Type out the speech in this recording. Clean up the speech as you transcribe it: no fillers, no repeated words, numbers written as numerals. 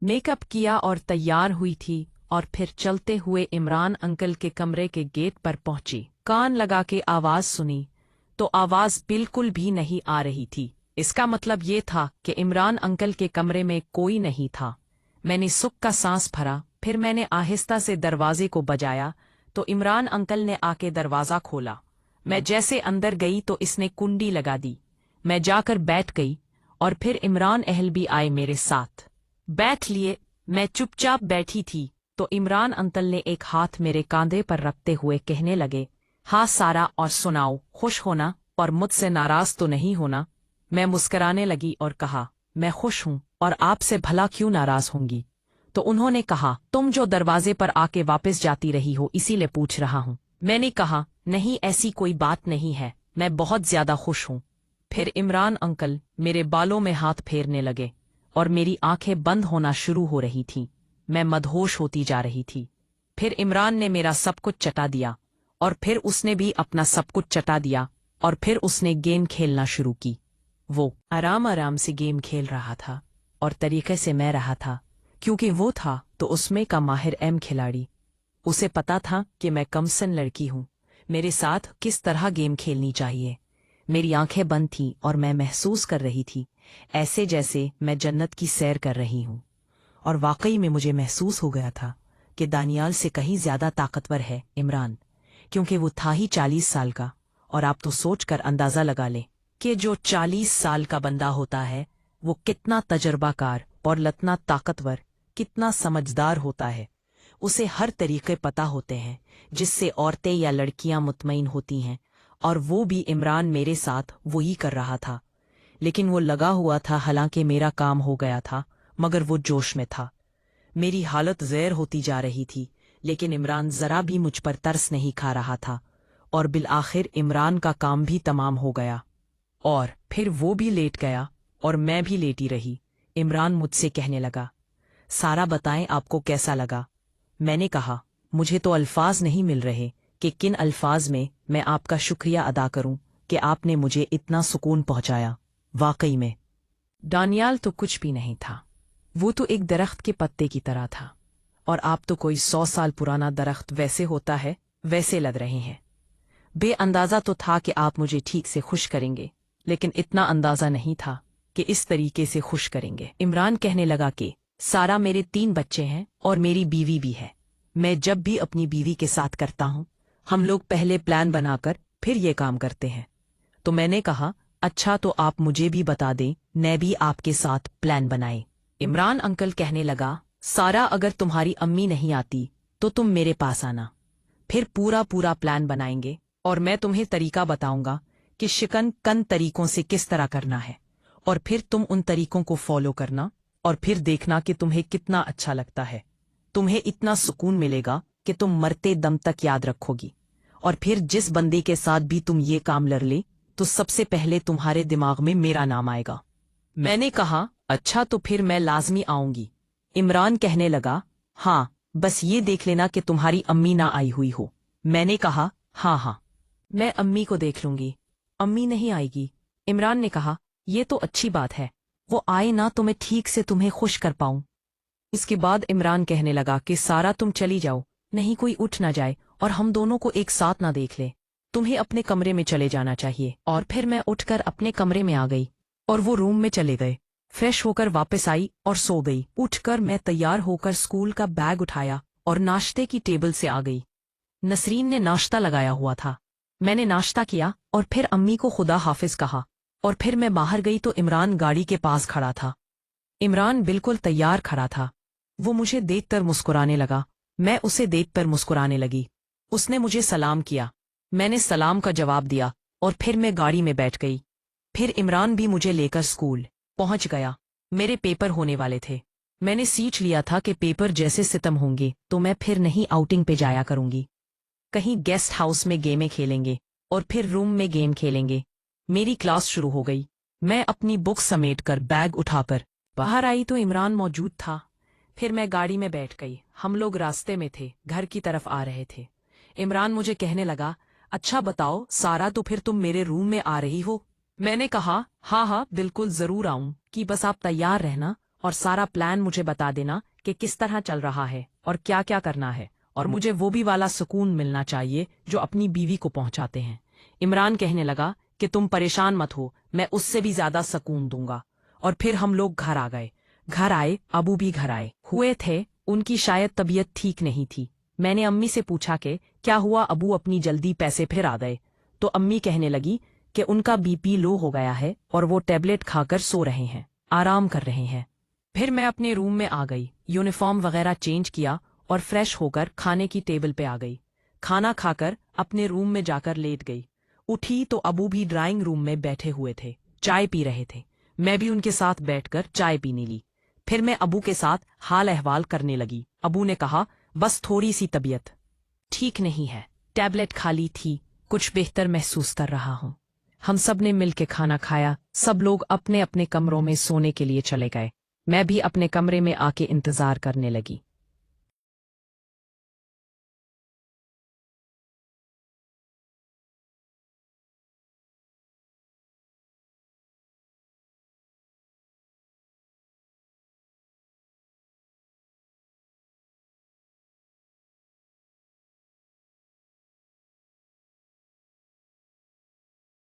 Makeup किया और तैयार हुई थी और फिर चलते हुए इमरान अंकल के कमरे के गेट पर पहुंची। कान लगा के आवाज सुनी तो आवाज बिल्कुल भी नहीं आ रही थी। इसका मतलब ये था कि इमरान अंकल के कमरे में कोई नहीं था। मैंने सुख का सांस भरा, फिर मैंने आहिस्ता से दरवाजे को बजाया तो इमरान अंकल ने आके दरवाजा खोला। मैं जैसे अंदर गई तो इसने कुंडी लगा दी। मैं जाकर बैठ गई और फिर इमरान अहल भी आए मेरे साथ बैठ लिए। मैं चुपचाप बैठी थी तो इमरान अंकल ने एक हाथ मेरे कांधे पर रखते हुए कहने लगे, हाँ सारा, और सुनाओ, खुश होना और मुझसे नाराज तो नहीं होना। मैं मुस्कुराने लगी और कहा, मैं खुश हूं और आपसे भला क्यों नाराज होंगी। तो उन्होंने कहा, तुम जो दरवाजे पर आके वापस जाती रही हो इसीलिए पूछ रहा हूं। मैंने कहा, नहीं ऐसी कोई बात नहीं है, मैं बहुत ज्यादा खुश हूं। फिर इमरान अंकल मेरे बालों में हाथ फेरने लगे और मेरी आंखें बंद होना शुरू हो रही थीं। मैं मदहोश होती जा रही थी। फिर इमरान ने मेरा सब कुछ चटा दिया और फिर उसने भी अपना सब कुछ चटा दिया और फिर उसने गेम खेलना शुरू की। वो आराम आराम से गेम खेल रहा था और तरीके से मैं रहा था, क्योंकि वो था तो उसमें का माहिर खिलाड़ी। उसे पता था कि मैं कमसन लड़की हूं, मेरे साथ किस तरह गेम खेलनी चाहिए। मेरी आंखें बंद थीं और मैं महसूस कर रही थी ऐसे जैसे मैं जन्नत की सैर कर रही हूं। और वाकई में मुझे महसूस हो गया था कि दानियाल से कहीं ज्यादा ताकतवर है इमरान, क्योंकि वो था ही 40 साल का। और आप तो सोचकर अंदाजा लगा ले कि जो 40 साल का बंदा होता है वो कितना तजर्बाकार और कितना ताकतवर, कितना समझदार होता है। उसे हर तरीके पता होते हैं जिससे औरतें या लड़कियां मुतमईन होती हैं, और वो भी इमरान मेरे साथ वही कर रहा था। लेकिन वो लगा हुआ था, हालांकि मेरा काम हो गया था, मगर वो जोश में था। मेरी हालत ज़हर होती जा रही थी, लेकिन इमरान जरा भी मुझ पर तरस नहीं खा रहा था। और बिलआखिर इमरान का काम भी तमाम हो गया और फिर वो भी लेट गया और मैं भी लेटी रही। इमरान मुझसे कहने लगा, सारा बताएं आपको कैसा लगा। मैंने कहा, मुझे तो अल्फाज नहीं मिल रहे कि किन अल्फाज में मैं आपका शुक्रिया अदा करूं कि आपने मुझे इतना सुकून पहुंचाया। वाकई में दानियाल तो कुछ भी नहीं था, वो तो एक दरख्त के पत्ते की तरह था, और आप तो कोई 100 साल पुराना दरख्त वैसे होता है वैसे लग रहे हैं। बेअंदाजा तो था कि आप मुझे ठीक से खुश करेंगे, लेकिन इतना अंदाजा नहीं था कि इस तरीके से खुश करेंगे। इमरान कहने लगा कि सारा, मेरे 3 बच्चे हैं और मेरी बीवी भी है। मैं जब भी अपनी बीवी के साथ करता हूँ, हम लोग पहले प्लान बनाकर फिर ये काम करते हैं। तो मैंने कहा, अच्छा तो आप मुझे भी बता दें, मैं भी आपके साथ प्लान बनाए। इमरान अंकल कहने लगा, सारा, अगर तुम्हारी अम्मी नहीं आती तो तुम मेरे पास आना, फिर पूरा पूरा प्लान बनाएंगे और मैं तुम्हें तरीका बताऊंगा कि शिकन कन तरीकों से किस तरह करना है, और फिर तुम उन तरीकों को फॉलो करना और फिर देखना कि तुम्हें कितना अच्छा लगता है। तुम्हें इतना सुकून मिलेगा कि तुम मरते दम तक याद रखोगी। और फिर जिस बंदे के साथ भी तुम ये काम लड़ ले तो सबसे पहले तुम्हारे दिमाग में मेरा नाम आएगा। मैंने कहा, अच्छा तो फिर मैं लाजमी आऊंगी। इमरान कहने लगा, हाँ, बस ये देख लेना कि तुम्हारी अम्मी ना आई हुई हो। मैंने कहा, हाँ हाँ, मैं अम्मी को देख लूंगी, अम्मी नहीं आएगी। इमरान ने कहा, ये तो अच्छी बात है, वो आए ना तो मैं ठीक से तुम्हें खुश कर पाऊं। इसके बाद इमरान कहने लगा कि सारा, तुम चली जाओ, नहीं कोई उठ ना जाए और हम दोनों को एक साथ ना देख ले। तुम्हें अपने कमरे में चले जाना चाहिए। और फिर मैं उठकर अपने कमरे में आ गई और वो रूम में चले गए। फ्रेश होकर वापस आई और सो गई। उठकर मैं तैयार होकर स्कूल का बैग उठाया और नाश्ते की टेबल से आ गई। नसरीन ने नाश्ता लगाया हुआ था। मैंने नाश्ता किया और फिर अम्मी को खुदा हाफिज कहा और फिर मैं बाहर गई तो इमरान गाड़ी के पास खड़ा था। इमरान बिल्कुल तैयार खड़ा था। वो मुझे देखकर मुस्कुराने लगा, मैं उसे देखकर मुस्कुराने लगी। उसने मुझे सलाम किया, मैंने सलाम का जवाब दिया और फिर मैं गाड़ी में बैठ गई। फिर इमरान भी मुझे लेकर स्कूल पहुंच गया। मेरे पेपर होने वाले थे। मैंने सीख लिया था कि पेपर जैसे सितम होंगे तो मैं फिर नहीं आउटिंग पे जाया करूंगी। कहीं गेस्ट हाउस में गेमें खेलेंगे और फिर रूम में गेम खेलेंगे। मेरी क्लास शुरू हो गई। मैं अपनी बुक समेटकर बैग उठाकर बाहर आई तो इमरान मौजूद था। फिर मैं गाड़ी में बैठ गई। हम लोग रास्ते में थे, घर की तरफ आ रहे थे। इमरान मुझे कहने लगा, अच्छा बताओ सारा, तो फिर तुम मेरे रूम में आ रही हो। मैंने कहा, हाँ हाँ बिल्कुल जरूर आऊं, कि बस आप तैयार रहना और सारा प्लान मुझे बता देना कि किस तरह चल रहा है और क्या क्या करना है, और मुझे वो भी वाला सुकून मिलना चाहिए जो अपनी बीवी को पहुंचाते हैं। इमरान कहने लगा कि तुम परेशान मत हो, मैं उससे भी ज्यादा सुकून दूंगा। और फिर हम लोग घर आ गए। घर आए, अबू भी घर आए हुए थे। उनकी शायद तबीयत ठीक नहीं थी। मैंने अम्मी से पूछा कि क्या हुआ अबू, अपनी जल्दी पैसे फिर आ गए? तो अम्मी कहने लगी कि उनका बीपी लो हो गया है और वो टैबलेट खाकर सो रहे हैं, आराम कर रहे हैं। फिर मैं अपने रूम में आ गई, यूनिफॉर्म वगैरह चेंज किया और फ्रेश होकर खाने की टेबल पे आ गई। खाना खाकर अपने रूम में जाकर लेट गई। उठी तो अबू भी ड्राइंग रूम में बैठे हुए थे, चाय पी रहे थे। मैं भी उनके साथ बैठकर चाय पीने ली। फिर मैं अबू के साथ हाल अहवाल करने लगी। अबू ने कहा, बस थोड़ी सी तबीयत ठीक नहीं है, टैबलेट खा ली थी, कुछ बेहतर महसूस कर रहा हूँ। हम सब ने मिल के खाना खाया। सब लोग अपने अपने कमरों में सोने के लिए चले गए। मैं भी अपने कमरे में आके इंतजार करने लगी।